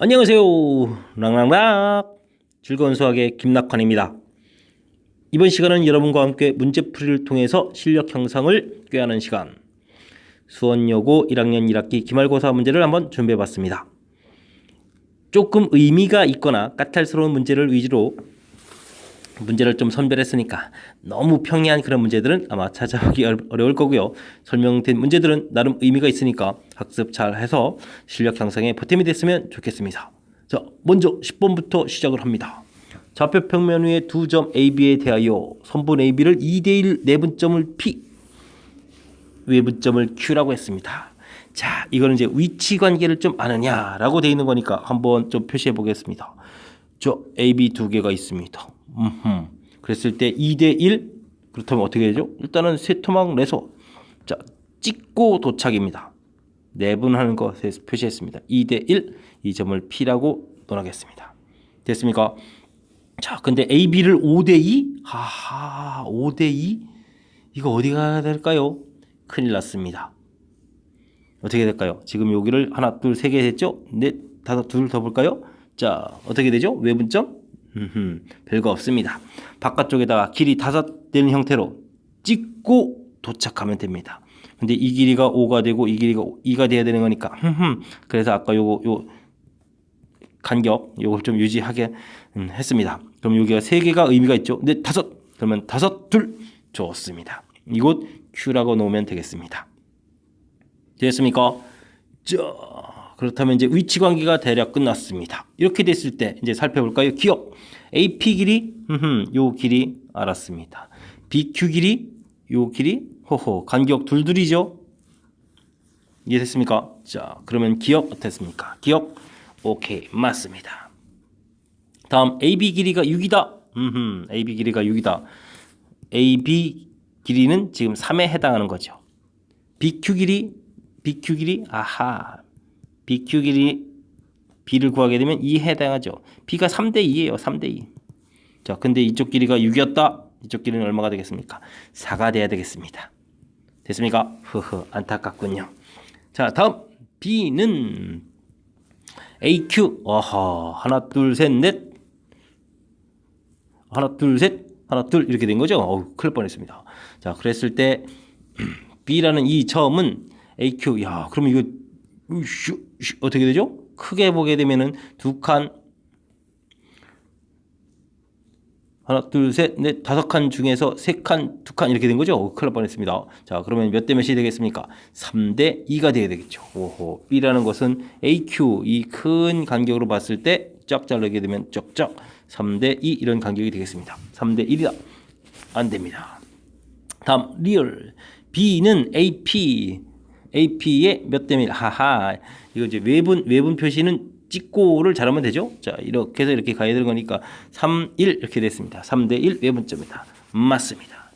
안녕하세요. 랑랑락 즐거운 수학의 김낙환입니다. 이번 시간은 여러분과 함께 문제풀이를 통해서 실력 향상을 꾀하는 시간, 수원여고 1학년 1학기 기말고사 문제를 한번 준비해봤습니다. 조금 의미가 있거나 까탈스러운 문제를 위주로 문제를 좀 선별했으니까 너무 평이한 그런 문제들은 아마 찾아보기 어려울 거고요. 설명된 문제들은 나름 의미가 있으니까 학습 잘 해서 실력 향상에 보탬이 됐으면 좋겠습니다. 자, 먼저 10번부터 시작을 합니다. 좌표 평면 위에 두 점 AB에 대하여 선분 AB를 2대1 내분점을 P, 외분점을 Q라고 했습니다. 자, 이거는 이제 위치 관계를 좀 아느냐라고 되어 있는 거니까 한번 좀 표시해 보겠습니다. 저 AB 두 개가 있습니다. 그랬을 때 2대1, 그렇다면 어떻게 되죠? 일단은 세토막 내서 자 찍고 도착입니다. 내분하는 거 표시했습니다. 2대1, 이 점을 P라고 논하겠습니다. 됐습니까? 자, 근데 AB를 5대2? 하하, 5대2? 이거 어디 가야 될까요? 큰일 났습니다. 어떻게 될까요? 지금 여기를 하나, 둘, 세 개 했죠? 넷, 다섯, 둘 더 볼까요? 자, 어떻게 되죠? 외분점? 별거 없습니다. 바깥쪽에다가 길이 5 되는 형태로 찍고 도착하면 됩니다. 근데 이 길이가 5가 되고 이 길이가 2가 돼야 되는 거니까 그래서 아까 요 간격 요걸 좀 유지하게 했습니다. 그럼 여기가 3개가 의미가 있죠. 네, 5. 그러면 5, 2 좋습니다. 이곳 Q라고 놓으면 되겠습니다. 됐습니까? 자, 그렇다면 이제 위치 관계가 대략 끝났습니다. 이렇게 됐을 때 이제 살펴볼까요? 기억. AP 길이, 요 길이 알았습니다. BQ 길이, 요 길이, 호호, 간격 둘둘이죠? 이해됐습니까? 자, 그러면 기억 어땠습니까? 기억, 오케이, 맞습니다. 다음 AB 길이가 6이다. AB 길이가 6이다. AB 길이는 지금 3에 해당하는 거죠. BQ 길이, 아하. BQ 길이 B를 구하게 되면 2에 해당하죠. B가 3대2예요. 3대2. 자, 근데 이쪽 길이가 6이었다. 이쪽 길이는 얼마가 되겠습니까? 4가 돼야 되겠습니다. 됐습니까? 안타깝군요. 자, 다음 B는 AQ. 어허, 하나, 둘, 셋, 넷. 하나, 둘, 셋. 하나, 둘 이렇게 된 거죠. 큰일 뻔했습니다. 자, 그랬을 때 B라는 이 점은 AQ. 야, 그럼 이거 어떻게 되죠? 크게 보게 되면은 두 칸, 하나, 둘, 셋, 넷, 5칸 중에서 3칸, 2칸 이렇게 된 거죠. 큰일 날 뻔했습니다. 자, 그러면 몇 대 몇이 되겠습니까? 3대2가 돼야 되겠죠. 오호, B라는 것은 AQ, 이 큰 간격으로 봤을 때 쫙 자르게 되면 쩍쩍 3대2 이런 간격이 되겠습니다. 3대1이다. 안 됩니다. 다음 리얼. B는 AP의 몇 대 몇. 하하, 이거 이제 외분 표시는 찍고를 잘하면 되죠. 자, 이렇게 해서 이렇게 가야 되는 거니까 3, 1 이렇게 됐습니다. 3대1 외분점이다. 맞습니다.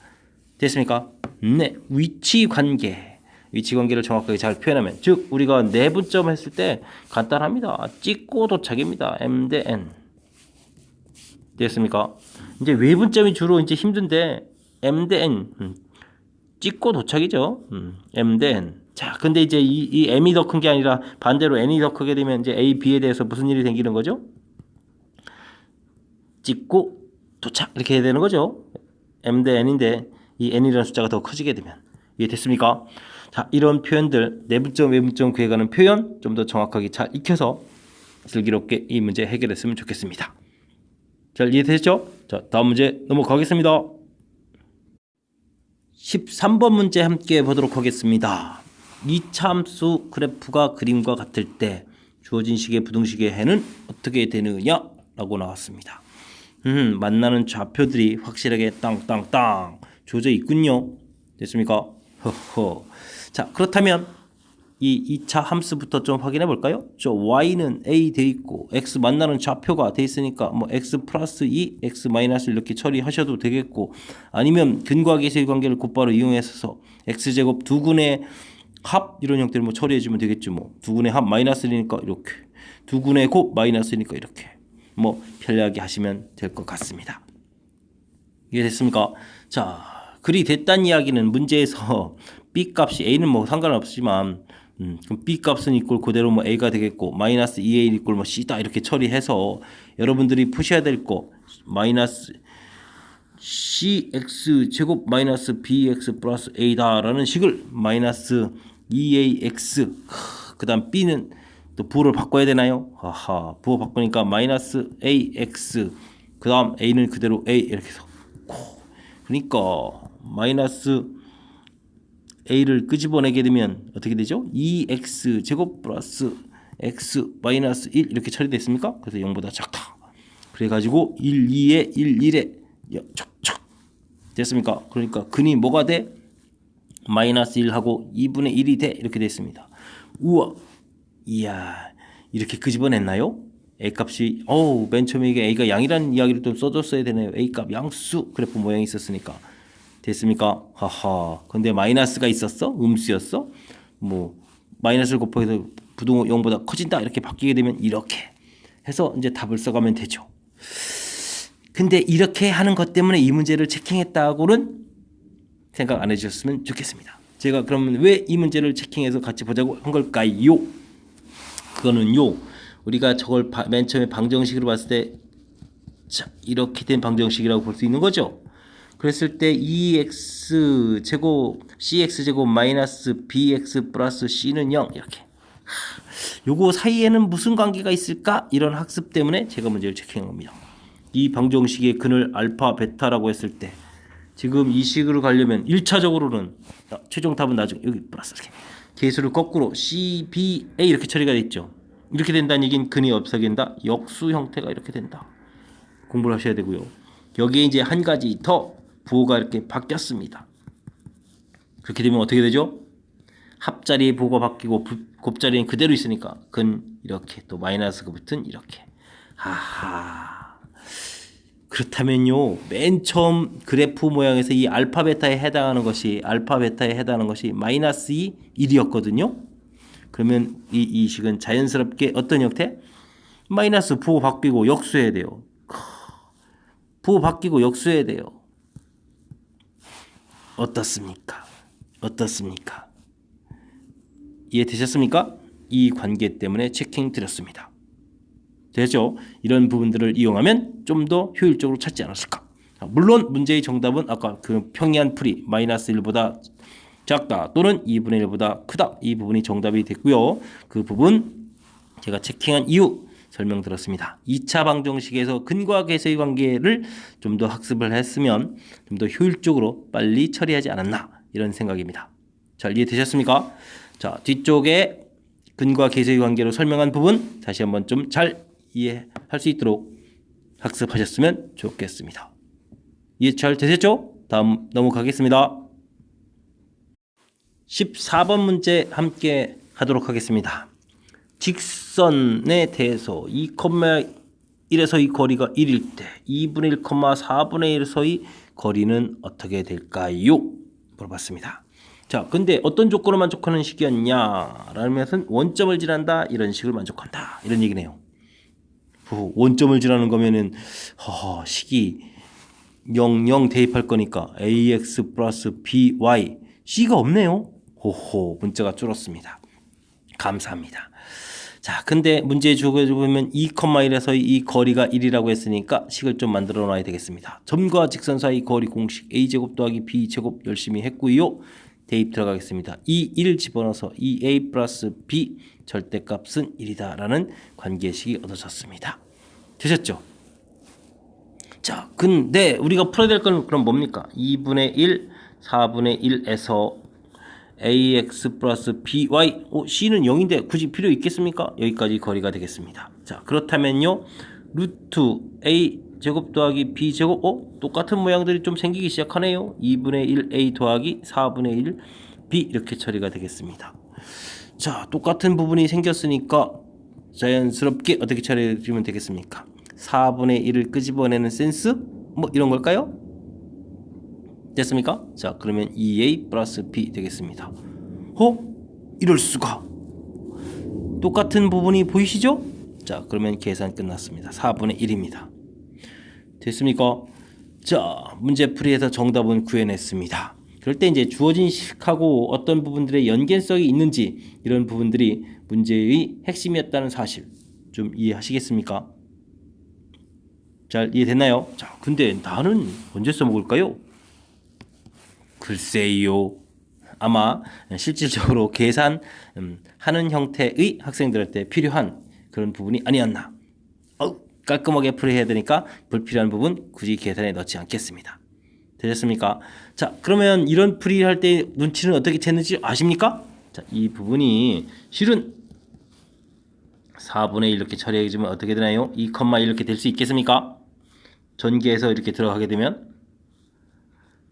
됐습니까? 네, 위치 관계를 정확하게 잘 표현하면, 즉 우리가 내분점 했을 때 간단합니다. 찍고 도착입니다. M 대 N. 됐습니까? 이제 외분점이 주로 이제 힘든데 M 대 N. 찍고 도착이죠. M 대 N. 자, 근데 이제 이 M이 더 큰 게 아니라 반대로 N이 더 크게 되면 이제 A, B에 대해서 무슨 일이 생기는 거죠? 찍고 도착 이렇게 해야 되는 거죠. M 대 N인데 이 N이라는 숫자가 더 커지게 되면. 이해됐습니까? 자, 이런 표현들 내분점, 외분점 구해가는 표현 좀 더 정확하게 잘 익혀서 슬기롭게 이 문제 해결했으면 좋겠습니다. 잘 이해되셨죠? 자, 다음 문제 넘어가겠습니다. 13번 문제 함께 보도록 하겠습니다. 2차 함수 그래프가 그림과 같을 때 주어진 식의 부등식의 해는 어떻게 되느냐 라고 나왔습니다. 만나는 좌표들이 확실하게 땅땅땅 주어져 있군요. 됐습니까? 허허. 자, 그렇다면 이 2차 함수부터 좀 확인해 볼까요? 저 y는 a 돼 있고 x 만나는 좌표가 돼 있으니까 뭐 x 플러스 2, x 마이너스 이렇게 처리하셔도 되겠고, 아니면 근과 계수의 관계를 곧바로 이용해서 x제곱 두근의 합 이런 형태로 뭐 처리해 주면 되겠죠. 뭐 두근의 합 마이너스 1이니까 이렇게, 두근의 곱 마이너스 1이니까 이렇게 뭐 편리하게 하시면 될 것 같습니다. 이해됐습니까? 자, 그리 됐다는 이야기는 문제에서 b 값이 a는 뭐 상관없지만 그럼 B 값은 이꼴 그대로 뭐 A가 되겠고 마이너스 2A 이꼴 뭐 C다 이렇게 처리해서 여러분들이 푸셔야 될 거 마이너스 CX 제곱 마이너스 BX 플러스 A다라는 식을 마이너스 2AX 그 다음 B는 또 부호를 바꿔야 되나요? 하하 부호 바꾸니까 마이너스 AX 그 다음 A는 그대로 A 이렇게 해서 그러니까 마이너스 A를 끄집어내게 되면 어떻게 되죠? 2X 제곱 플러스 X 마이너스 1 이렇게 처리됐습니까? 그래서 0보다 작다. 그래가지고 1, 2에 1, 1에 척척 됐습니까? 그러니까 근이 뭐가 돼? 마이너스 1하고 2분의 1이 돼 이렇게 됐습니다. 우와 이야 이렇게 끄집어냈나요? A값이 맨 처음에 이게 A가 양이라는 이야기를 좀 써줬어야 되네요. A값 양수 그래프 모양이 있었으니까 됐습니까? 하하 근데 마이너스가 있었어? 음수였어? 뭐 마이너스를 곱해서 부등호 0보다 커진다 이렇게 바뀌게 되면 이렇게 해서 이제 답을 써가면 되죠. 근데 이렇게 하는 것 때문에 이 문제를 체킹했다고는 생각 안 해주셨으면 좋겠습니다. 제가 그러면 왜 이 문제를 체킹해서 같이 보자고 한 걸까요? 그거는요 우리가 저걸 맨 처음에 방정식으로 봤을 때 자, 이렇게 된 방정식이라고 볼 수 있는 거죠. 그랬을 때 2x 제곱 cx 제곱 마이너스 bx 플러스 c는 0 이렇게 요거 사이에는 무슨 관계가 있을까? 이런 학습 때문에 제가 문제를 체킹한 겁니다. 이 방정식의 근을 알파 베타라고 했을 때 지금 이 식으로 가려면 1차적으로는 최종 답은 나중에 여기 플러스 이렇게 계수를 거꾸로 c, b, a 이렇게 처리가 됐죠. 이렇게 된다는 얘기는 근이 없어진다. 역수 형태가 이렇게 된다. 공부를 하셔야 되고요. 여기에 이제 한 가지 더 부호가 이렇게 바뀌었습니다. 그렇게 되면 어떻게 되죠? 합자리의 부호가 바뀌고 곱자리는 그대로 있으니까 근 이렇게 또 마이너스가 붙은 이렇게. 하하. 그렇다면요. 맨 처음 그래프 모양에서 이 알파 베타에 해당하는 것이 마이너스 2, 1이었거든요. 그러면 이 식은 자연스럽게 어떤 형태? 마이너스 부호 바뀌고 역수해야 돼요. 부호 바뀌고 역수해야 돼요. 어떻습니까? 이해되셨습니까? 이 관계 때문에 체킹 드렸습니다. 되죠? 이런 부분들을 이용하면 좀 더 효율적으로 찾지 않았을까? 물론 문제의 정답은 아까 그 평이한 풀이 마이너스 1보다 작다 또는 2분의 1보다 크다 이 부분이 정답이 됐고요. 그 부분 제가 체킹한 이유 설명드렸습니다. 2차 방정식에서 근과 계수의 관계를 좀 더 학습을 했으면 좀 더 효율적으로 빨리 처리하지 않았나 이런 생각입니다. 잘 이해되셨습니까? 자, 뒤쪽에 근과 계수의 관계로 설명한 부분 다시 한번 좀 잘 이해할 수 있도록 학습하셨으면 좋겠습니다. 이해 잘 되셨죠? 다음 넘어가겠습니다. 14번 문제 함께 하도록 하겠습니다. 직선에 대해서 2,1에서 이 거리가 1일 때 2분의 1, 4분의 1에서의 거리는 어떻게 될까요? 물어봤습니다. 자, 근데 어떤 조건을 만족하는 식이었냐? 라면은 원점을 지난다 이런 식을 만족한다 이런 얘기네요. 원점을 지나는 거면은 식이 0, 0 대입할 거니까 ax 플러스 by c가 없네요. 호호 문자가 줄었습니다. 감사합니다. 자, 근데 문제의 주어를 보면 2,1에서 이 거리가 1이라고 했으니까 식을 좀 만들어 놔야 되겠습니다. 점과 직선 사이 거리 공식 a제곱 더하기 b제곱 열심히 했고요. 대입 들어가겠습니다. 2, 1 집어넣어서 2a 플러스 b 절대값은 1이다 라는 관계식이 얻어졌습니다. 되셨죠? 자, 근데 우리가 풀어야 될 건 그럼 뭡니까? 2분의 1, 4분의 1에서 ax 플러스 by c는 0인데 굳이 필요 있겠습니까? 여기까지 거리가 되겠습니다. 자, 그렇다면요 루트 a 제곱 더하기 b 제곱 똑같은 모양들이 좀 생기기 시작하네요. 2분의 1 a 더하기 4분의 1 b 이렇게 처리가 되겠습니다. 자, 똑같은 부분이 생겼으니까 자연스럽게 어떻게 처리해주면 되겠습니까? 4분의 1을 끄집어내는 센스? 뭐 이런 걸까요? 됐습니까? 자, 그러면 2a 플러스 b 되겠습니다. 이럴 수가. 똑같은 부분이 보이시죠? 자, 그러면 계산 끝났습니다. 4분의 1입니다. 됐습니까? 자, 문제풀이에서 정답은 구해냈습니다. 그럴 때 이제 주어진 식하고 어떤 부분들의 연계성이 있는지 이런 부분들이 문제의 핵심이었다는 사실 좀 이해하시겠습니까? 잘 이해됐나요? 자, 근데 나는 언제 써먹을까요? 글쎄요. 아마 실질적으로 계산 하는 형태의 학생들한테 필요한 그런 부분이 아니었나. 깔끔하게 풀이해야 되니까 불필요한 부분 굳이 계산에 넣지 않겠습니다. 되셨습니까? 자, 그러면 이런 풀이할 때 눈치는 어떻게 챘는지 아십니까? 자, 이 부분이 실은 4분의 1 이렇게 처리해주면 어떻게 되나요? 2,1 이렇게 될 수 있겠습니까? 전개해서 이렇게 들어가게 되면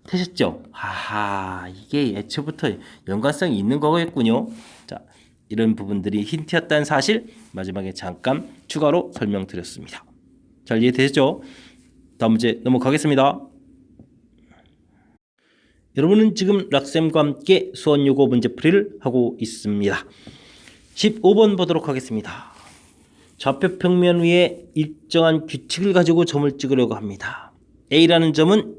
되셨죠? 하하, 이게 애초부터 연관성이 있는 거겠군요. 자, 이런 부분들이 힌트였다는 사실 마지막에 잠깐 추가로 설명드렸습니다. 잘 이해되셨죠? 다음 문제 넘어가겠습니다. 여러분은 지금 락쌤과 함께 수원요고 문제풀이를 하고 있습니다. 15번 보도록 하겠습니다. 좌표 평면 위에 일정한 규칙을 가지고 점을 찍으려고 합니다. A라는 점은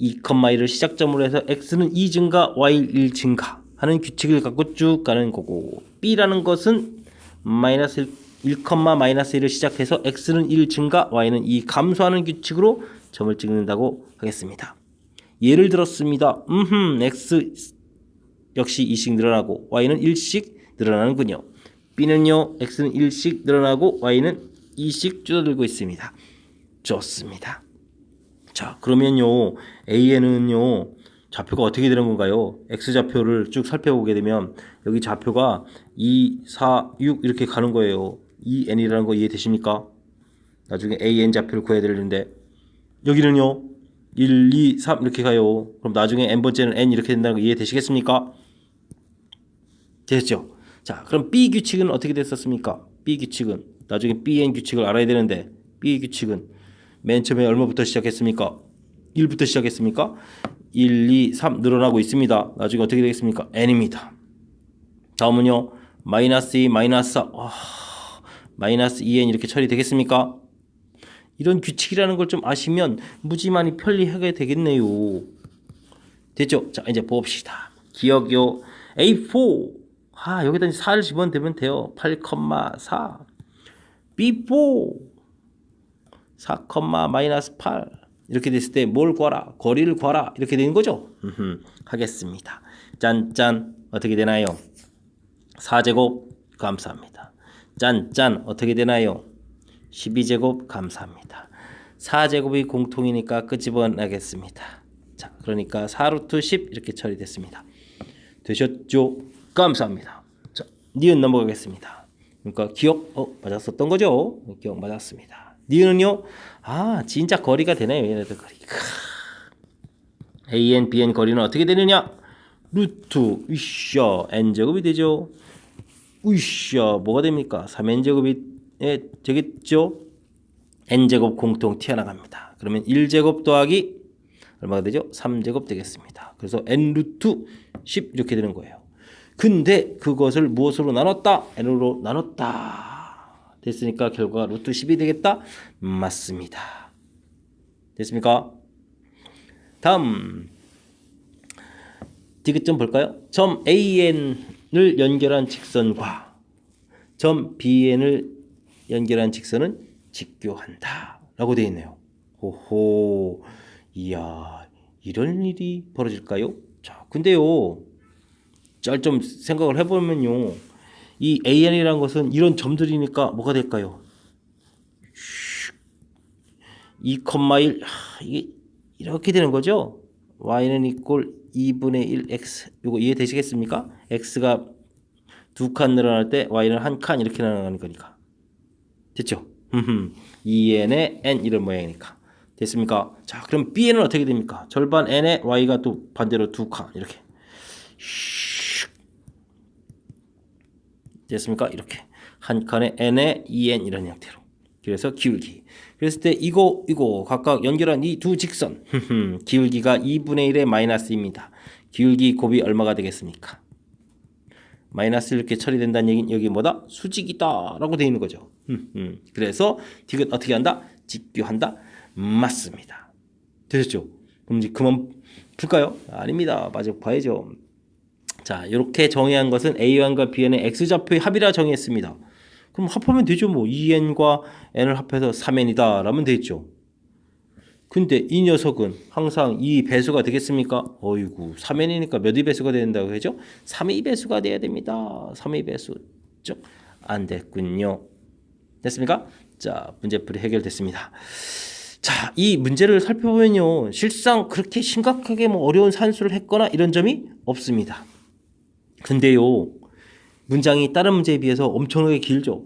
2,1을 시작점으로 해서 x는 2 증가, y 1 증가 하는 규칙을 갖고 쭉 가는 거고, B라는 것은 마이너스 1,-1을 시작해서 x는 1 증가, y는 2 감소하는 규칙으로 점을 찍는다고 하겠습니다. 예를 들었습니다. x 역시 2씩 늘어나고 y는 1씩 늘어나는군요. B는요, x는 1씩 늘어나고 y는 2씩 줄어들고 있습니다. 좋습니다. 자, 그러면요, AN은요, 좌표가 어떻게 되는 건가요? X좌표를 쭉 살펴보게 되면 여기 좌표가 2, 4, 6 이렇게 가는 거예요. EN이라는 거 이해되십니까? 나중에 AN 좌표를 구해야 되는데 여기는요, 1, 2, 3 이렇게 가요. 그럼 나중에 n번째는 n 이렇게 된다는 거 이해되시겠습니까? 됐죠? 자, 그럼 B 규칙은 어떻게 됐었습니까? B 규칙은 나중에 BN 규칙을 알아야 되는데 B 규칙은 맨 처음에 얼마부터 시작했습니까? 1부터 시작했습니까? 1, 2, 3 늘어나고 있습니다. 나중에 어떻게 되겠습니까? n입니다. 다음은요, 마이너스 2, 마이너스 4, 마이너스 2n 이렇게 처리되겠습니까? 이런 규칙이라는 걸 좀 아시면 무지 많이 편리하게 되겠네요. 됐죠? 자, 이제 봅시다. 기억요. A4. 여기다 4를 집어넣으면 돼요. 8,4. B4. 4, 마이너스 8. 이렇게 됐을 때 뭘 구하라? 거리를 구하라. 이렇게 되는 거죠? 하겠습니다. 짠짠. 어떻게 되나요? 4제곱 감사합니다. 짠짠. 어떻게 되나요? 12제곱 감사합니다. 4제곱이 공통이니까 끄집어내겠습니다. 자, 그러니까 4루트 10 이렇게 처리됐습니다. 되셨죠? 감사합니다. 자, 니은 넘어가겠습니다. 그러니까 기억 맞았었던 거죠? 기억 맞았습니다. 니은은요? 진짜 거리가 되네요. 얘네들 거리. AN, BN 거리는 어떻게 되느냐? 루트 으쌰 n제곱이 되죠. 으쌰 뭐가 됩니까? 3n제곱이 되겠죠? n제곱 공통 튀어나갑니다. 그러면 1제곱 더하기 얼마가 되죠? 3제곱 되겠습니다. 그래서 n 루트 10 이렇게 되는 거예요. 근데 그것을 무엇으로 나눴다? n으로 나눴다. 됐으니까 결과가 루트 10이 되겠다? 맞습니다. 됐습니까? 다음 디귿점 볼까요? 점 AN을 연결한 직선과 점 BN을 연결한 직선은 직교한다 라고 되어 있네요. 호호, 이야, 이런 일이 벌어질까요? 자, 근데요, 짤 좀 생각을 해보면요, 이 AN이라는 것은 이런 점들이니까 뭐가 될까요? 2,1 이게 이렇게 되는 거죠. y는 이꼴 2분의 1 x. 이거 이해되시겠습니까? x가 2칸 늘어날 때 y는 1칸 이렇게 늘어나는 거니까. 됐죠? 2n에 n 이런 모양이니까. 됐습니까? 자, 그럼 bn은 어떻게 됩니까? 절반 n에 y가 또 반대로 2칸 이렇게. 됐습니까? 이렇게 한 칸에 n에 2n 이런 형태로. 그래서 기울기. 그랬을 때 이거 각각 연결한 이 두 직선 기울기가 2분의 1의 마이너스입니다. 기울기 곱이 얼마가 되겠습니까? 마이너스 이렇게 처리된다는 얘기는 여기 뭐다? 수직이다 라고 되어 있는 거죠. 그래서 디귿 어떻게 한다? 직교한다? 맞습니다. 되셨죠? 그럼 이제 그만 풀까요? 아닙니다. 마저 봐야죠. 자, 이렇게 정의한 것은 A1과 Bn의 X좌표의 합이라 정의했습니다. 그럼 합하면 되죠. 뭐 2n과 n을 합해서 3n이다 라면 되겠죠. 근데 이 녀석은 항상 2 배수가 되겠습니까? 어이구 3n이니까 몇 의 배수가 된다고 하죠? 3의 배수가 돼야 됩니다. 3의 배수 쭉 안 됐군요. 됐습니까? 자, 문제풀이 해결됐습니다. 자, 이 문제를 살펴보면요, 실상 그렇게 심각하게 뭐 어려운 산수를 했거나 이런 점이 없습니다. 근데요, 문장이 다른 문제에 비해서 엄청나게 길죠.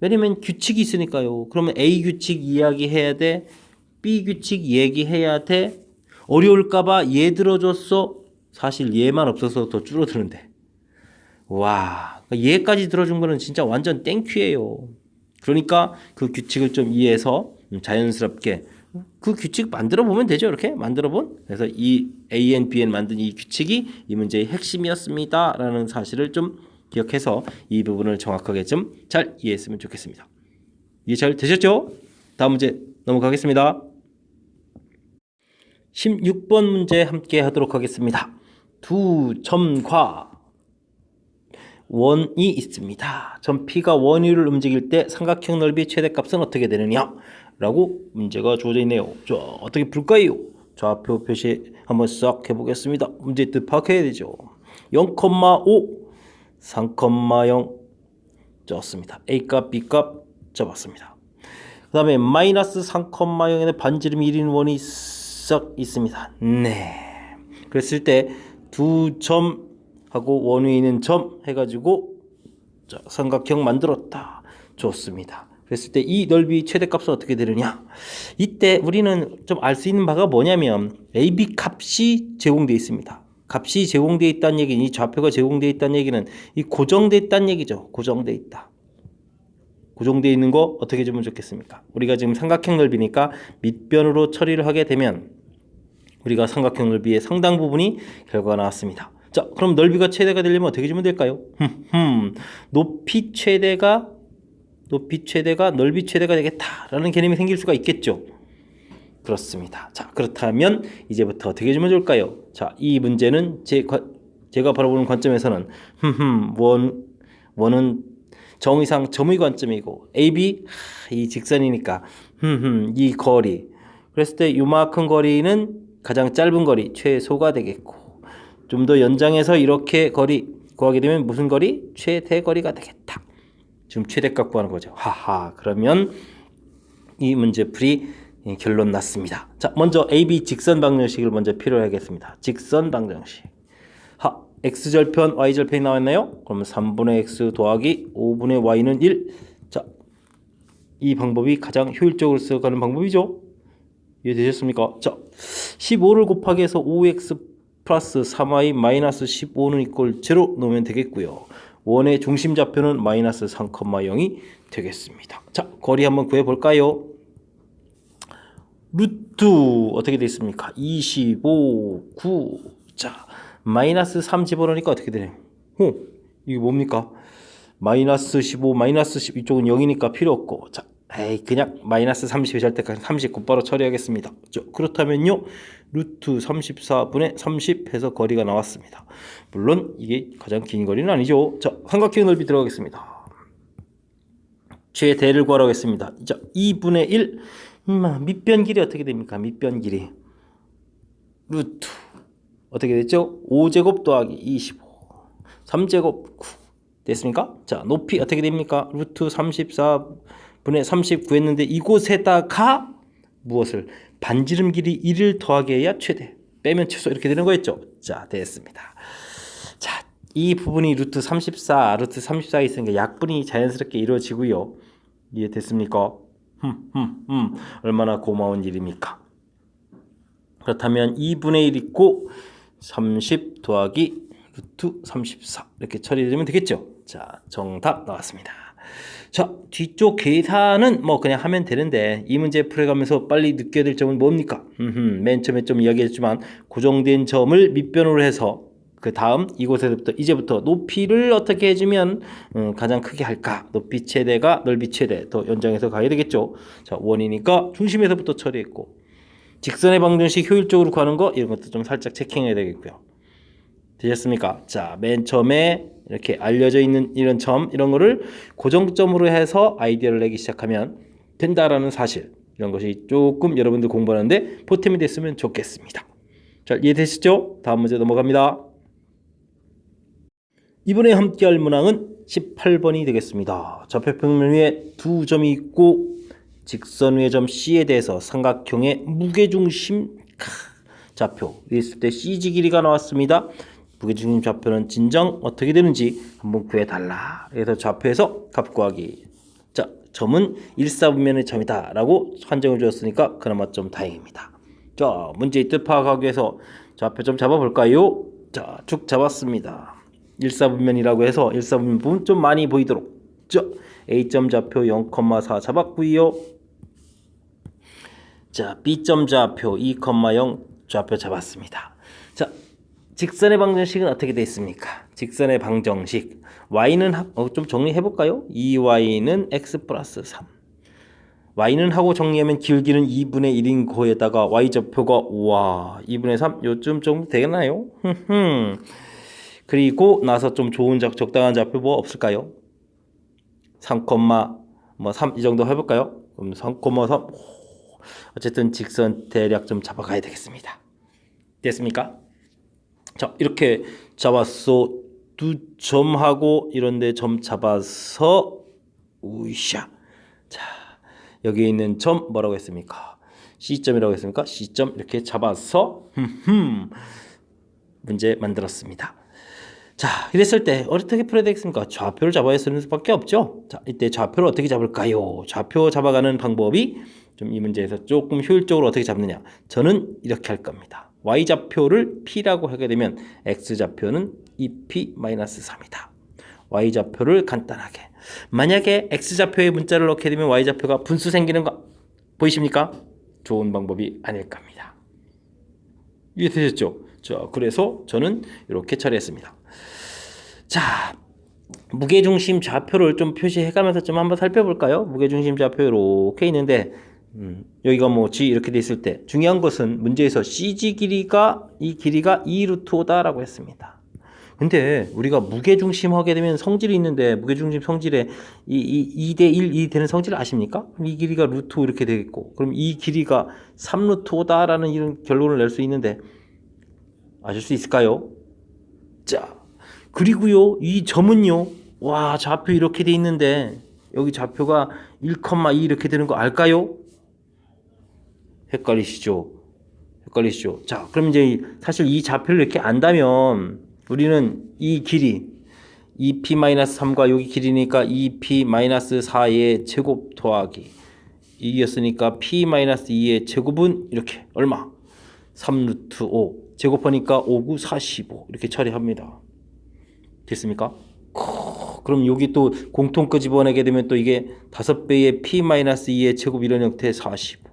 왜냐면 규칙이 있으니까요. 그러면 A 규칙 이야기해야 돼, B 규칙 얘기해야 돼. 어려울까봐 얘 들어줬어. 사실 얘만 없어서 더 줄어드는데. 와, 얘까지 들어준 거는 진짜 완전 땡큐예요. 그러니까 그 규칙을 좀 이해해서 자연스럽게 그 규칙 만들어 보면 되죠. 이렇게 만들어 본. 그래서 이 AN, BN 만든 이 규칙이 이 문제의 핵심이었습니다. 라는 사실을 좀 기억해서 이 부분을 정확하게 좀 잘 이해했으면 좋겠습니다. 이해 잘 되셨죠? 다음 문제 넘어가겠습니다. 16번 문제 함께 하도록 하겠습니다. 두 점과 원이 있습니다. 점 P가 원위를 움직일 때 삼각형 넓이 최대값은 어떻게 되느냐? 라고 문제가 주어져 있네요. 자, 어떻게 풀까요? 좌표 표시 한번 싹 해보겠습니다. 문제 뜻 파악해야 되죠. 0,5, 3,0 줬습니다. A값, B값 접었습니다. 그 다음에 마이너스 3,0에는 반지름 1인 원이 싹 있습니다. 네. 그랬을 때 두 점하고 원위에 있는 점 해가지고 자, 삼각형 만들었다. 좋습니다. 그랬을 때 이 넓이 최대값은 어떻게 되느냐? 이때 우리는 좀 알 수 있는 바가 뭐냐면 AB 값이 제공되어 있습니다. 값이 제공되어 있다는 얘기는 이 좌표가 제공되어 있다는 얘기는 이 고정되어 있다는 얘기죠. 고정되어 있다. 고정되어 있는 거 어떻게 주면 좋겠습니까? 우리가 지금 삼각형 넓이니까 밑변으로 처리를 하게 되면 우리가 삼각형 넓이의 상당 부분이 결과가 나왔습니다. 자, 그럼 넓이가 최대가 되려면 어떻게 주면 될까요? 높이 최대가 넓이 최대가 되겠다라는 개념이 생길 수가 있겠죠. 그렇습니다. 자, 그렇다면 이제부터 어떻게 주면 좋을까요? 자, 이 문제는 제가 바라보는 관점에서는 원은 정의상 점의 관점이고 AB 이 직선이니까 이 거리 그랬을 때 요만큼 거리는 가장 짧은 거리 최소가 되겠고 좀 더 연장해서 이렇게 거리 구하게 되면 무슨 거리? 최대거리가 되겠다. 지금 최대값 구하는 거죠. 하하. 그러면 이 문제풀이 결론 났습니다. 자, 먼저 AB 직선 방정식을 먼저 필요로 하겠습니다. 직선 방정식. x절편, y절편이 나왔나요? 그러면 3분의 x 더하기 5분의 y는 1. 자, 이 방법이 가장 효율적으로 써가는 방법이죠. 이해되셨습니까? 자, 15를 곱하기 해서 5x 플러스 3y 마이너스 15는 이꼴 0 놓으면 되겠고요. 원의 중심 좌표는 마이너스 3,0이 되겠습니다. 자, 거리 한번 구해볼까요? 루트 어떻게 되어 있습니까? 25, 9. 자, 마이너스 3 집어넣으니까 어떻게 되나요? 이게 뭡니까? 마이너스 15, 마이너스 10 이쪽은 0이니까 필요 없고 자, 그냥 마이너스 30이 될 때까지 30 곧바로 처리하겠습니다. 그렇다면요 루트 34분의 30 해서 거리가 나왔습니다. 물론 이게 가장 긴 거리는 아니죠. 자, 삼각형 넓이 들어가겠습니다. 최대를 구하라고 했습니다. 자, 2분의 1 밑변 길이 어떻게 됩니까? 밑변 길이 루트 어떻게 됐죠? 5제곱 더하기 25 3제곱 9 됐습니까? 자, 높이 어떻게 됩니까? 루트 34분의 39 했는데 이곳에다가 무엇을? 반지름 길이 1을 더하게 해야 최대 빼면 최소 이렇게 되는 거였죠. 자, 됐습니다. 자, 이 부분이 루트 34에 있으니까 약분이 자연스럽게 이루어지고요. 이해됐습니까? 얼마나 고마운 일입니까? 그렇다면 2분의 1 있고 30 더하기 루트 34 이렇게 처리되면 되겠죠. 자, 정답 나왔습니다. 자, 뒤쪽 계산은 뭐 그냥 하면 되는데 이 문제 풀어가면서 빨리 느껴야 될 점은 뭡니까? 맨 처음에 좀 이야기했지만 고정된 점을 밑변으로 해서 그 다음 이곳에서부터 이제부터 높이를 어떻게 해주면 가장 크게 할까? 높이 최대가 넓이 최대 더 연장해서 가야 되겠죠. 자, 원이니까 중심에서부터 처리했고 직선의 방정식 효율적으로 구하는 거 이런 것도 좀 살짝 체킹해야 되겠고요. 되셨습니까? 자, 맨 처음에 이렇게 알려져 있는 이런 점 이런 거를 고정점으로 해서 아이디어를 내기 시작하면 된다라는 사실 이런 것이 조금 여러분들 공부하는데 보탬이 됐으면 좋겠습니다. 자, 이해되시죠? 다음 문제 넘어갑니다. 이번에 함께할 문항은 18번이 되겠습니다. 좌표평면 위에 두 점이 있고 직선 위의 점 C에 대해서 삼각형의 무게중심 좌표 있을 때 CG 길이가 나왔습니다. 무게중심 좌표는 진정 어떻게 되는지 한번 구해달라. 그래서 좌표에서 값 구하기. 자, 점은 일사분면의 점이다 라고 한정을 주었으니까 그나마 좀 다행입니다. 자, 문제의 뜻 파악하기 위해서 좌표 좀 잡아볼까요? 자, 쭉 잡았습니다. 일사분면이라고 해서 일사분면 부분 좀 많이 보이도록. 자, A점 좌표 0,4 잡았고요. 자, B점 좌표 2,0 좌표 잡았습니다. 자, 직선의 방정식은 어떻게 되어 있습니까? 직선의 방정식 y는 좀 정리해 볼까요? 2y는 x 플러스 3 y는 하고 정리하면 길기는 2분의 1인 거에다가 y좌표가 우와 2분의 3 요쯤 정도 되겠나요? 그리고 나서 좀 좋은 적당한 좌표 뭐 없을까요? 3, 뭐 3 이 정도 해볼까요? 그럼 3,3 어쨌든 직선 대략 좀 잡아가야 되겠습니다. 됐습니까? 자, 이렇게 잡았어. 두 점하고 이런데 점 잡아서 우샤. 자, 여기 있는 점 뭐라고 했습니까? C점이라고 했습니까? C점 이렇게 잡아서 문제 만들었습니다. 자, 이랬을 때 어떻게 풀어야 되겠습니까? 좌표를 잡아야 쓰는 수밖에 없죠. 자, 이때 좌표를 어떻게 잡을까요? 좌표 잡아가는 방법이 좀 이 문제에서 조금 효율적으로 어떻게 잡느냐. 저는 이렇게 할 겁니다. y좌표를 p라고 하게 되면 x좌표는 2p-3이다. y좌표를 간단하게. 만약에 x좌표에 문자를 넣게 되면 y좌표가 분수 생기는 거 보이십니까? 좋은 방법이 아닐 겁니다. 이해되셨죠? 자, 그래서 저는 이렇게 처리했습니다. 자, 무게중심 좌표를 좀 표시해가면서 좀 한번 살펴볼까요? 무게중심 좌표 이렇게 있는데 여기가 뭐 G 이렇게 돼 있을 때 중요한 것은 문제에서 CG 길이가 이 길이가 2루트5다 라고 했습니다. 근데 우리가 무게중심 하게 되면 성질이 있는데 무게중심 성질에 이 2대1 이 되는 성질 아십니까? 그럼 이 길이가 루트 5 이렇게 되겠고 그럼 이 길이가 3루트5다 라는 이런 결론을 낼 수 있는데 아실 수 있을까요? 자, 그리고요 이 점은요 와 좌표 이렇게 돼 있는데 여기 좌표가 1,2 이렇게 되는 거 알까요? 헷갈리시죠? 자, 그럼 이제 사실 이 좌표를 이렇게 안다면 우리는 이 길이 2p-3과 여기 길이니까 2p-4의 제곱 더하기 2였으니까 p-2의 제곱은 이렇게 얼마? 3루트 5 제곱하니까 5, 9, 45 이렇게 처리합니다. 됐습니까? 그럼 여기 또 공통 끄집어내게 되면 또 이게 5배의 p-2의 제곱 이런 형태 45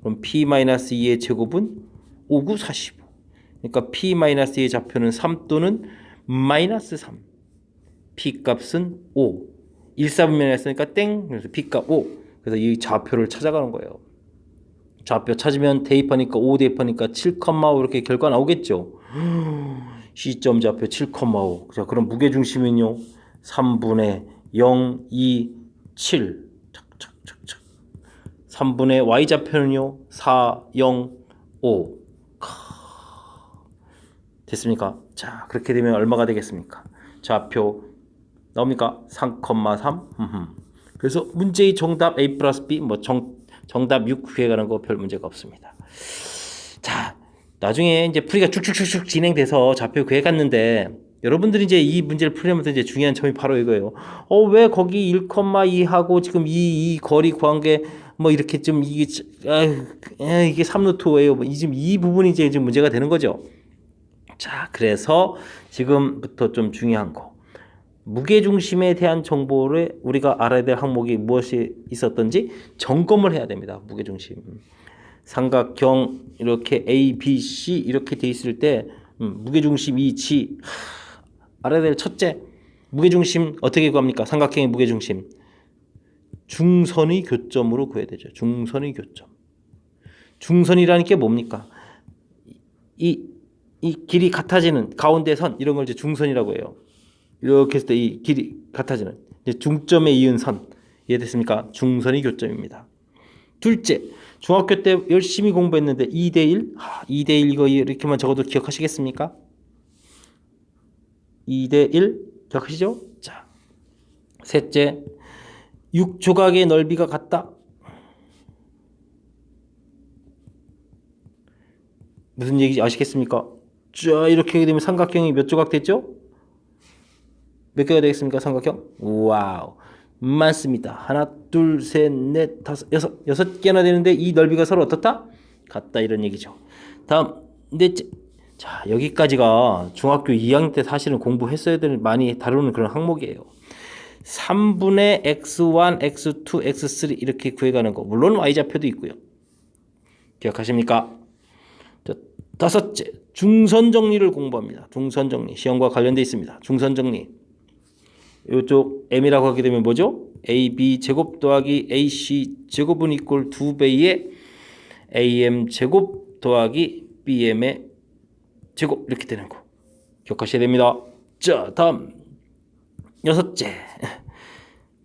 그럼 p-2의 제곱은 5, 9, 45 그러니까 p-2의 좌표는 3 또는 마이너스 3 p 값은 5 일사분면에 했으니까 땡 그래서 p 값 5 그래서 이 좌표를 찾아가는 거예요. 좌표 찾으면 대입하니까 5 대입하니까 7,5 이렇게 결과 나오겠죠. C점 좌표 7,5 자, 그럼 무게중심은요 3분의 0, 2, 7 3분의 y좌표는요 4, 0, 5 됐습니까? 자, 그렇게 되면 얼마가 되겠습니까? 좌표 나옵니까? 3,3 그래서 문제의 정답 A 플러스 B 뭐 정답 6 구해가는 거 별 문제가 없습니다. 자, 나중에 이제 풀이가 쭉쭉쭉쭉 진행돼서 좌표 구해갔는데 여러분들이 이제 이 문제를 풀려면서 이제 중요한 점이 바로 이거예요. 왜 거기 1,2 하고 지금 이 거리 구한 게 뭐 이렇게 좀 이게 3루트예요. 뭐 지금 이 부분이 이제 좀 문제가 되는 거죠. 자, 그래서 지금부터 좀 중요한 거. 무게중심에 대한 정보를 우리가 알아야 될 항목이 무엇이 있었던지 점검을 해야 됩니다. 무게중심. 삼각형 이렇게 A, B, C 이렇게 돼 있을 때 무게중심 이치 알아야 될 첫째 무게중심 어떻게 구합니까? 삼각형의 무게중심 중선의 교점으로 구해야 되죠. 중선의 교점. 중선이라는 게 뭡니까? 이 길이 같아지는 가운데 선 이런 걸 이제 중선이라고 해요. 이렇게 했을 때 이 길이 같아지는 이제 중점에 이은 선 이해됐습니까? 중선이 교점입니다. 둘째, 중학교 때 열심히 공부했는데 2대1 2대1 이거 이렇게만 적어도 기억하시겠습니까? 2대1 기억하시죠? 자, 셋째, 6조각의 넓이가 같다. 무슨 얘기인지 아시겠습니까? 자, 이렇게 되면 삼각형이 몇 조각 됐죠? 몇 개가 되겠습니까? 삼각형? 와우, 많습니다. 하나, 둘, 셋, 넷, 다섯, 여섯 개나 되는데 이 넓이가 서로 어떻다? 같다 이런 얘기죠. 다음 넷째. 자, 여기까지가 중학교 2학년 때 사실은 공부했어야 될 많이 다루는 그런 항목이에요. 3분의 x1, x2, x3 이렇게 구해가는 거. 물론 y좌표도 있고요. 기억하십니까? 자, 다섯째, 중선 정리를 공부합니다. 중선 정리 시험과 관련돼 있습니다. 중선 정리. 이쪽 m이라고 하게 되면 뭐죠? ab 제곱 더하기 ac 제곱은 이꼴 2배의 am 제곱 더하기 bm의 제곱 이렇게 되는 거 기억하셔야 됩니다. 자, 다음 여섯째,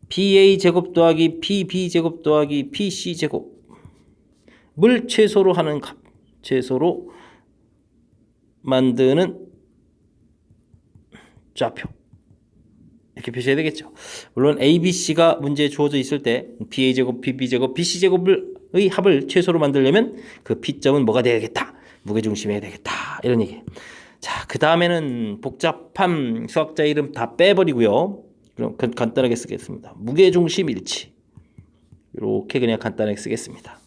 pa 제곱 더하기 pb 제곱 더하기 pc 제곱을 최소로 하는 값, 최소로 만드는 좌표 이렇게 표시해야 되겠죠. 물론 ABC가 문제에 주어져 있을 때 PA 제곱, PB 제곱, BC 제곱의 합을 최소로 만들려면 그 P점은 뭐가 되야겠다? 무게중심이 해야 되겠다. 이런 얘기. 자, 그 다음에는 복잡한 수학자 이름 다 빼버리고요. 그럼 간단하게 쓰겠습니다. 무게중심 일치. 이렇게 그냥 간단하게 쓰겠습니다.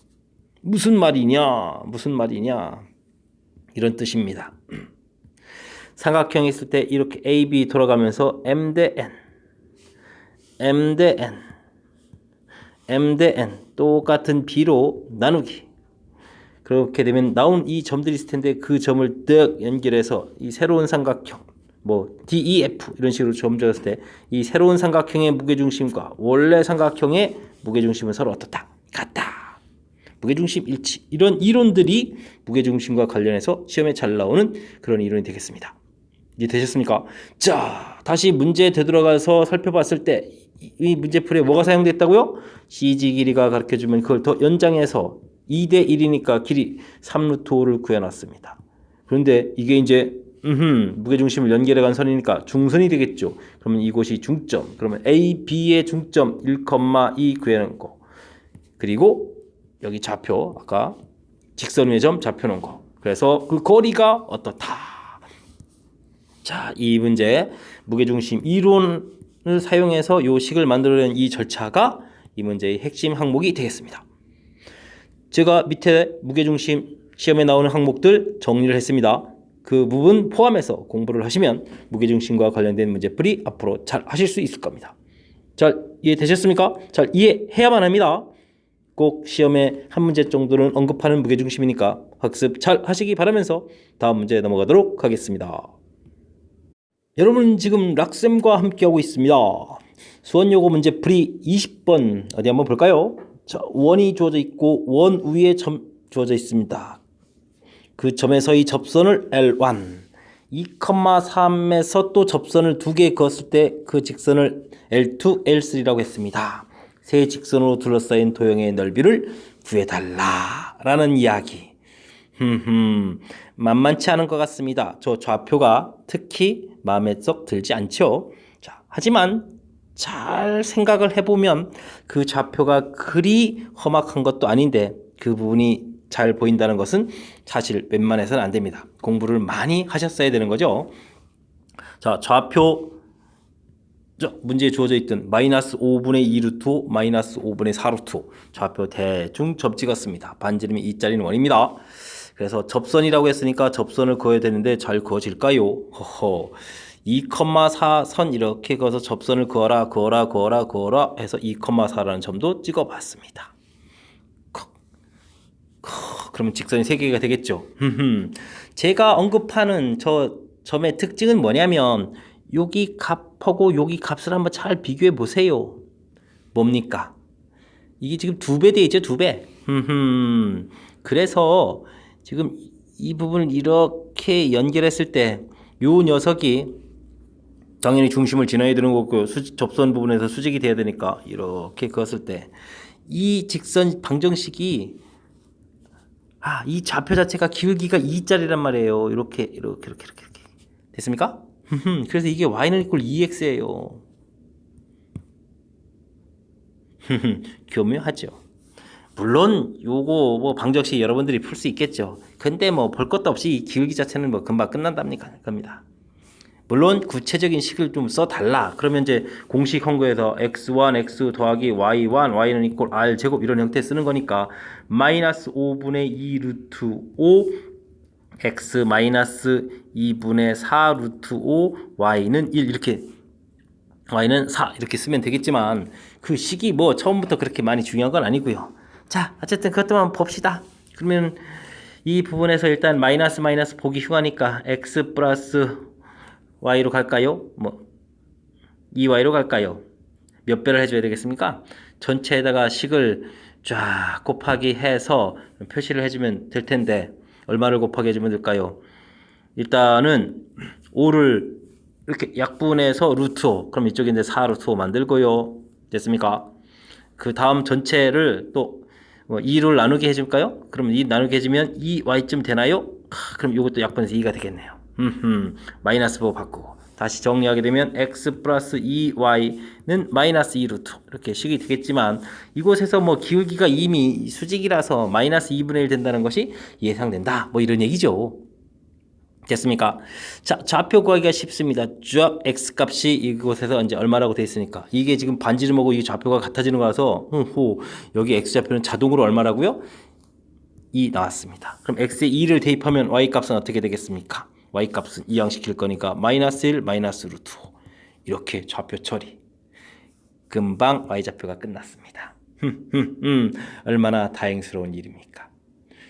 무슨 말이냐? 무슨 말이냐? 이런 뜻입니다. 삼각형이 있을 때 이렇게 AB 돌아가면서 M 대 N, M 대 N, M 대 N 똑같은 B로 나누기. 그렇게 되면 나온 이 점들이 있을 텐데 그 점을 딱 연결해서 이 새로운 삼각형 뭐 DEF 이런 식으로 점 적었을 때 이 새로운 삼각형의 무게중심과 원래 삼각형의 무게중심은 서로 어떻다? 같다. 무게중심 일치. 이런 이론들이 무게중심과 관련해서 시험에 잘 나오는 그런 이론이 되겠습니다. 이해 되셨습니까? 자, 다시 문제에 되돌아가서 살펴봤을 때 이 문제풀이에 뭐가 사용됐다고요? CG 길이가 가르쳐주면 그걸 더 연장해서 2대 1이니까 길이 3루트 5를 구해놨습니다. 그런데 이게 이제 무게중심을 연결해간 선이니까 중선이 되겠죠. 그러면 이곳이 중점. 그러면 A, B의 중점 1,2 구해놓은 거. 그리고 여기 좌표 아까 직선 위의 점 좌표놓은 거. 그래서 그 거리가 어떻다. 자, 이 문제 무게중심 이론을 사용해서 요 식을 만들어낸 이 절차가 이 문제의 핵심 항목이 되겠습니다. 제가 밑에 무게중심 시험에 나오는 항목들 정리를 했습니다. 그 부분 포함해서 공부를 하시면 무게중심과 관련된 문제풀이 앞으로 잘 하실 수 있을 겁니다. 잘 이해되셨습니까? 잘 이해해야만 합니다. 꼭 시험에 한 문제 정도는 언급하는 무게중심이니까 학습 잘 하시기 바라면서 다음 문제에 넘어가도록 하겠습니다. 여러분 지금 락쌤과 함께하고 있습니다. 수원여고 문제풀이 20번 어디 한번 볼까요? 자, 원이 주어져 있고 원 위에 점 주어져 있습니다. 그 점에서의 접선을 L1 2,3에서 또 접선을 2개 그었을 때 그 직선을 L2, L3라고 했습니다. 세 직선으로 둘러싸인 도형의 넓이를 구해달라 라는 이야기. 만만치 않은 것 같습니다. 저 좌표가 특히 마음에 썩 들지 않죠. 자, 하지만 잘 생각을 해보면 그 좌표가 그리 험악한 것도 아닌데 그 부분이 잘 보인다는 것은 사실 웬만해서는 안 됩니다. 공부를 많이 하셨어야 되는 거죠. 자, 좌표 문제에 주어져 있던 마이너스 5분의 2 루트 5, 마이너스 5분의 4 루트 5 좌표 대충 접 찍었습니다. 반지름이 2짜리는 원입니다. 그래서 접선이라고 했으니까 접선을 그어야 되는데 잘 그어질까요? 허허. 2,4 선 이렇게 그어서 접선을 그어라 해서 2,4라는 점도 찍어봤습니다. 그러면 직선이 3개가 되겠죠. 제가 언급하는 저 점의 특징은 뭐냐면 여기 값하고 여기 값을 한번 잘 비교해 보세요. 뭡니까? 이게 지금 2배 돼 있죠, 2배. 그래서 지금 이 부분을 이렇게 연결했을 때 요 녀석이 당연히 중심을 지나야 되는 거고 접선 부분에서 수직이 돼야 되니까 이렇게 그었을 때 이 직선 방정식이 이 좌표 자체가 기울기가 2짜리란 말이에요. 이렇게 됐습니까? 그래서 이게 y는 이꼴 2x예요. 교묘하죠. 물론 요거 뭐 방정식 여러분들이 풀 수 있겠죠. 근데 뭐 볼 것도 없이 이 기울기 자체는 뭐 금방 끝난답니까? 겁니다. 물론 구체적인 식을 좀 써달라. 그러면 이제 공식 헌거에서 x1, x 더하기 y1, y는 이꼴 r 제곱 이런 형태 쓰는 거니까 마이너스 5분의 2 루트 5 x 마이너스 2분의 4 루트 5 y는 1 이렇게 y는 4 이렇게 쓰면 되겠지만 그 식이 뭐 처음부터 그렇게 많이 중요한 건 아니고요. 자, 어쨌든 그것도만 봅시다. 그러면 이 부분에서 일단 마이너스 보기 흉하니까 x 플러스 y로 갈까요? 뭐 2y로 갈까요? 몇 배를 해줘야 되겠습니까? 전체에다가 식을 쫙 곱하기 해서 표시를 해주면 될 텐데 얼마를 곱하기 해주면 될까요? 일단은 5를 이렇게 약분해서 루트 5 그럼 이쪽인데 4 루트 5 만들고요. 됐습니까? 그 다음 전체를 또 2를 나누게 해줄까요? 그럼 2 나누게 해주면 2y쯤 되나요? 그럼 이것도 약분해서 2가 되겠네요. 마이너스 보고 바꾸고 다시 정리하게 되면 x 플러스 2y는 마이너스 2 루트 이렇게 식이 되겠지만 이곳에서 뭐 기울기가 이미 수직이라서 마이너스 2분의 1 된다는 것이 예상된다 뭐 이런 얘기죠. 됐습니까? 자, 좌표 구하기가 쉽습니다. 쫙 x 값이 이곳에서 이제 얼마라고 되어 있으니까 이게 지금 반지름하고 이 좌표가 같아지는 거라서 여기 x 좌표는 자동으로 얼마라고요? 2 나왔습니다. 그럼 x에 2를 대입하면 y 값은 어떻게 되겠습니까? y값은 이항시킬 거니까 마이너스 1 마이너스 루트 5 이렇게 좌표 처리 금방 y좌표가 끝났습니다. 얼마나 다행스러운 일입니까?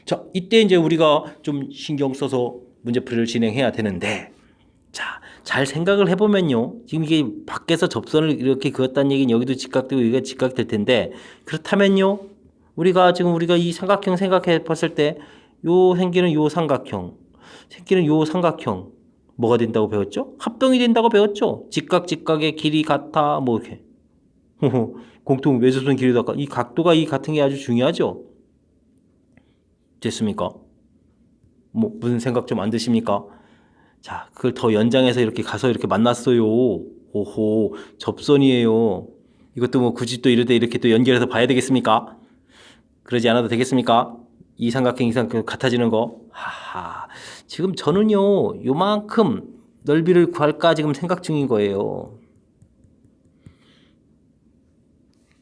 자, 이때 이제 우리가 좀 신경 써서 문제풀이를 진행해야 되는데 자, 잘 생각을 해보면요 지금 이게 밖에서 접선을 이렇게 그었다는 얘기는 여기도 직각되고 여기가 직각될 텐데 그렇다면요 우리가 이 삼각형 생각해 봤을 때 요 생기는 요 삼각형 생기는 요 삼각형 뭐가 된다고 배웠죠? 합병이 된다고 배웠죠? 직각의 길이 같아 뭐 이렇게 공통 외접선 길이도 같아 이 각도가 이 같은 게 아주 중요하죠? 됐습니까? 뭐 무슨 생각 좀 안 드십니까? 자, 그걸 더 연장해서 이렇게 가서 이렇게 만났어요. 오호, 접선이에요. 이것도 뭐 굳이 또 이렇게 또 연결해서 봐야 되겠습니까? 그러지 않아도 되겠습니까? 이 삼각형 이 삼각형 같아지는 거. 하하. 지금 저는요, 요만큼 넓이를 구할까 지금 생각 중인 거예요.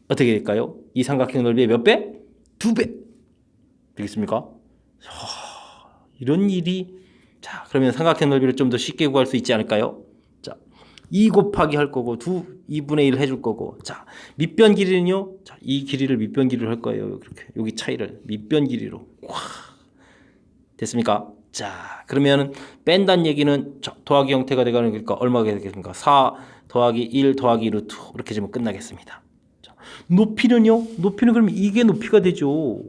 어떻게 될까요? 이 삼각형 넓이의 몇 배? 2배. 되겠습니까? 이런 일이 자 그러면 삼각형 넓이를 좀 더 쉽게 구할 수 있지 않을까요? 자 2 곱하기 할 거고 2분의 1 해줄 거고 자 밑변 길이는요 자, 이 길이를 밑변 길이로 할 거예요. 이렇게 여기 차이를 밑변 길이로 됐습니까? 자 그러면 뺀다는 얘기는 더하기 형태가 되가는 거니까 얼마가 되겠습니까? 4 더하기 1 더하기 루트 이렇게 되면 끝나겠습니다. 자, 높이는요? 높이는 그러면 이게 높이가 되죠.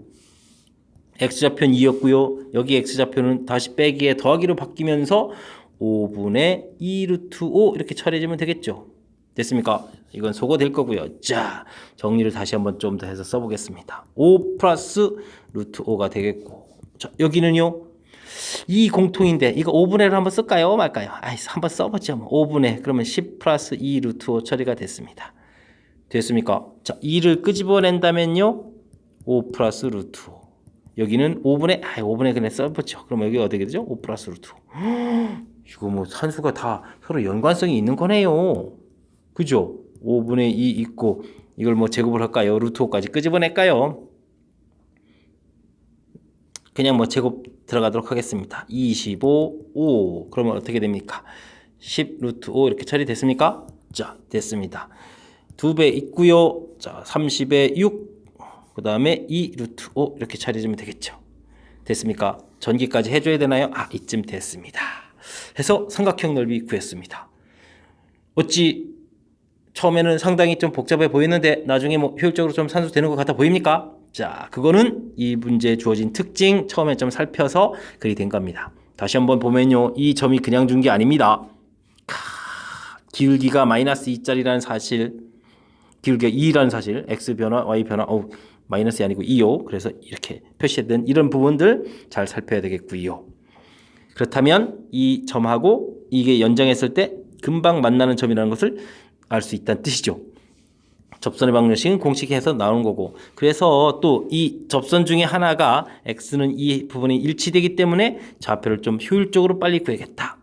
x좌표는 2였고요. 여기 x좌표는 다시 빼기에 더하기로 바뀌면서 5분의 2 루트 5 이렇게 처리해주면 되겠죠. 됐습니까? 이건 소거 될 거고요. 자, 정리를 다시 한번 좀 더 해서 써보겠습니다. 5 플러스 루트 5가 되겠고 자, 여기는요. 이 공통인데 이거 5분의를 한번 쓸까요? 말까요? 한번 써보죠. 5분의 그러면 10 플러스 2 루트 5 처리가 됐습니다. 됐습니까? 자, 2를 끄집어낸다면요. 5 플러스 루트 5 여기는 5분의 그냥 써보죠. 그럼 여기 어떻게 되죠? 5 플러스 루트 5. 이거 뭐 산수가 다 서로 연관성이 있는 거네요. 그죠? 5분의 2 있고 이걸 뭐 제곱을 할까요? 루트 5까지 끄집어낼까요? 그냥 뭐 제곱 들어가도록 하겠습니다. 25, 5 그러면 어떻게 됩니까? 10 루트 5 이렇게 처리됐습니까? 자, 됐습니다. 2배 있고요. 자, 30에 6 그 다음에 2 루트 5 이렇게 처리해주면 되겠죠. 됐습니까? 전기까지 해줘야 되나요? 이쯤 됐습니다. 해서 삼각형 넓이 구했습니다. 어찌 처음에는 상당히 좀 복잡해 보이는데 나중에 뭐 효율적으로 좀 산수되는 것 같아 보입니까? 자, 그거는 이 문제에 주어진 특징 처음에 좀 살펴서 그리 된 겁니다. 다시 한번 보면요. 이 점이 그냥 준 게 아닙니다. 기울기가 마이너스 2짜리라는 사실, 기울기가 2라는 사실, x 변화, y 변화, 마이너스이 아니고 2요. 그래서 이렇게 표시된 이런 부분들 잘 살펴야 되겠고요. 그렇다면 이 점하고 이게 연장했을 때 금방 만나는 점이라는 것을 알 수 있다는 뜻이죠. 접선의 방정식은 공식에서 나오는 거고, 그래서 또 이 접선 중에 하나가 x는 이 부분이 일치되기 때문에 좌표를 좀 효율적으로 빨리 구해야겠다.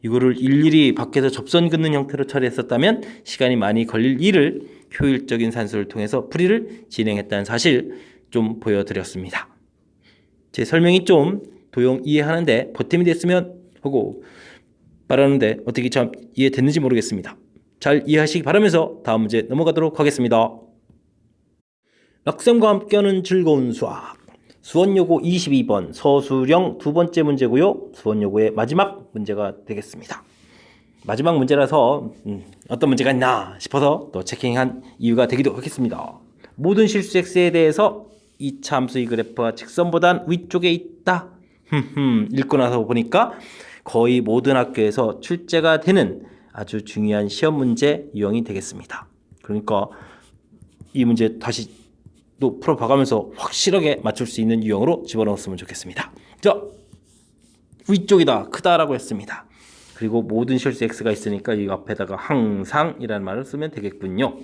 이거를 일일이 밖에서 접선 긋는 형태로 처리했었다면 시간이 많이 걸릴 일을 효율적인 산수를 통해서 풀이를 진행했다는 사실 좀 보여드렸습니다. 제 설명이 좀 도용 이해하는데 보탬이 됐으면 하고 바라는데 어떻게 참 이해됐는지 모르겠습니다. 잘 이해하시기 바라면서 다음 문제 넘어가도록 하겠습니다. 학생과 함께하는 즐거운 수학. 수원여고 22번 서술형 두 번째 문제고요. 수원여고의 마지막 문제가 되겠습니다. 마지막 문제라서 어떤 문제가 있나 싶어서 또 체킹한 이유가 되기도 하겠습니다. 모든 실수 x에 대해서 2차 함수의 그래프가 직선보단 위쪽에 있다. 읽고 나서 보니까 거의 모든 학교에서 출제가 되는 아주 중요한 시험 문제 유형이 되겠습니다. 그러니까 이 문제 다시 또 풀어봐가면서 확실하게 맞출 수 있는 유형으로 집어넣었으면 좋겠습니다. 자, 위쪽이다, 크다라고 했습니다. 그리고 모든 실수 x가 있으니까 이 앞에다가 항상이라는 말을 쓰면 되겠군요.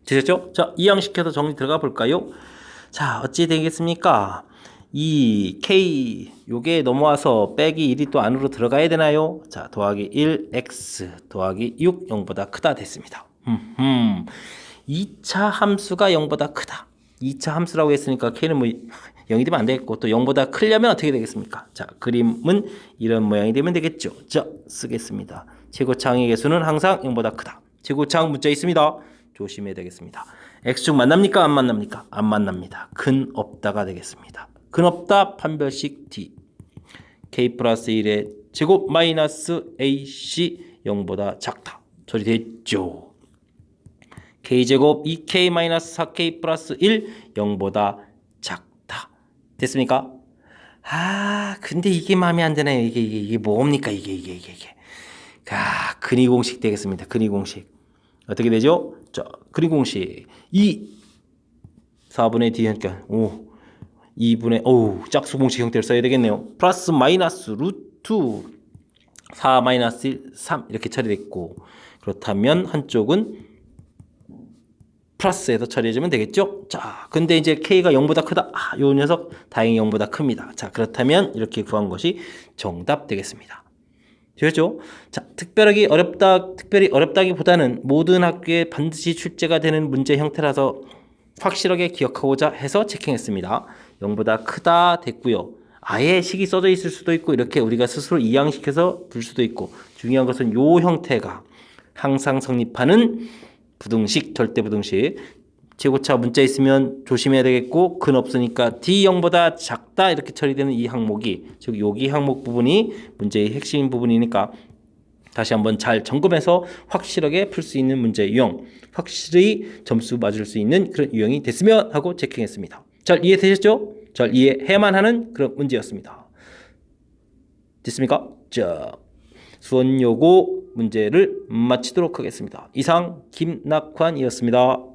되셨죠? 자, 이항식해서 정리 들어가 볼까요? 자, 어찌 되겠습니까? 이 k 요게 넘어와서 빼기 1이 또 안으로 들어가야 되나요? 자, 더하기 1 x 더하기 6 0보다 크다 됐습니다. 2차 함수가 0보다 크다. 2차 함수라고 했으니까 k는 뭐 0이 되면 안 되겠고 또 0보다 크려면 어떻게 되겠습니까? 자, 그림은 이런 모양이 되면 되겠죠. 자, 쓰겠습니다. 최고차항의 개수는 항상 0보다 크다. 최고차항 문자 있습니다. 조심해야 되겠습니다. x축 만납니까? 안 만납니까? 안 만납니다. 근 없다가 되겠습니다. 근 없다 판별식 D k 플러스 1의 제곱 마이너스 AC 0보다 작다. 처리됐죠. k제곱 2k 마이너스 4k 플러스 1 0보다 작다. 됐습니까? 근데 이게 마음에 안 드네요. 이게 뭡니까? 이게. 근위 공식 되겠습니다. 근위 공식. 어떻게 되죠? 자, 근위 공식. 4분의 D 하니까 2분의 짝수 공식 형태를 써야 되겠네요. 플러스 마이너스 루트 4 마이너스 1, 3 이렇게 처리됐고, 그렇다면 한쪽은 플러스에서 처리해주면 되겠죠. 자, 근데 이제 k가 0보다 크다. 요 녀석 다행히 0보다 큽니다. 자, 그렇다면 이렇게 구한 것이 정답 되겠습니다. 되었죠? 자, 특별히 어렵다기보다는 모든 학교에 반드시 출제가 되는 문제 형태라서 확실하게 기억하고자 해서 체킹했습니다. 0보다 크다 됐고요. 아예 식이 써져 있을 수도 있고 이렇게 우리가 스스로 이항시켜서 풀 수도 있고, 중요한 것은 요 형태가 항상 성립하는 부등식, 절대부등식. 최고차 문자 있으면 조심해야 되겠고, 근 없으니까 D 0보다 작다 이렇게 처리되는 이 항목이, 즉 여기 항목 부분이 문제의 핵심 부분이니까 다시 한번 잘 점검해서 확실하게 풀 수 있는 문제 유형, 확실히 점수 맞을 수 있는 그런 유형이 됐으면 하고 체킹했습니다. 잘 이해되셨죠? 잘 이해해야만 하는 그런 문제였습니다. 됐습니까? 자, 수원여고 문제를 마치도록 하겠습니다. 이상 김낙환이었습니다.